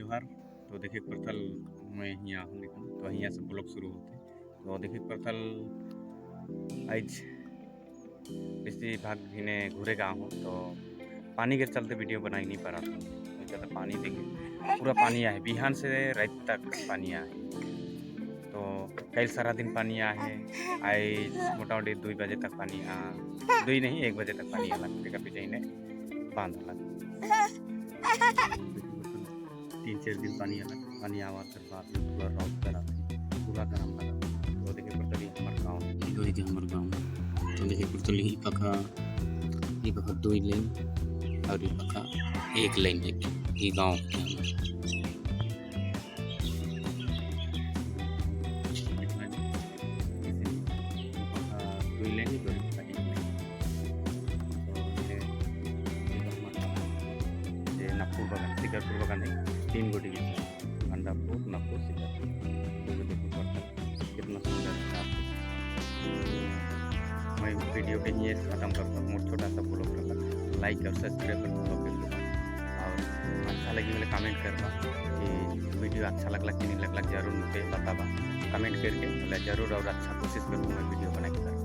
जोहार। तो देखिए प्रथल मैं यहाँ हूँ लेकिन तो यहाँ से ब्लॉग शुरू होते। तो देखिए प्रथल आज बेसी भाग हिने घूरे गाँव हूँ तो पानी के चलते वीडियो बना ही नहीं पा रहा था। तो ज़्यादा पानी देखिए पूरा पानी आया है, बिहान से रात तक पानी आया है। तो कल सारा दिन पानी आया है। आज मोटामोटी 2 बजे तक पानी 2 नहीं 1 बजे तक पानी आला का पीछे इन्हें बांध हला। 3-4 दिन पानी आला, पानी आवा कर बाद में पूरा रौद करा पूरा गरम लगा। तो देखिए प्रतली हमार गाँव ये हमार गाँव। तो देखिए प्रतली ही पका 2 लाइन और ये पका 1 लाइन है ये गाँव है नागपुर बागान शिकारपुर बागान है 3 गो डिवीजन गंडापुर नागपुर शिकारपुर। तो देखिए पड़ता कितना सुंदर था। मैं वीडियो के ये ख़त्म करता हूँ। मोट छोटा सा ब्लॉग रखा, लाइक और सब्सक्राइब कर फॉलो कर लो और अच्छा लगी बोले कमेंट करवा कि वीडियो अच्छा लगला कि नहीं लगला जरूर मुझे बतावा कमेंट करके बोले जरूर और अच्छा कोशिश करूँगा वीडियो बना के।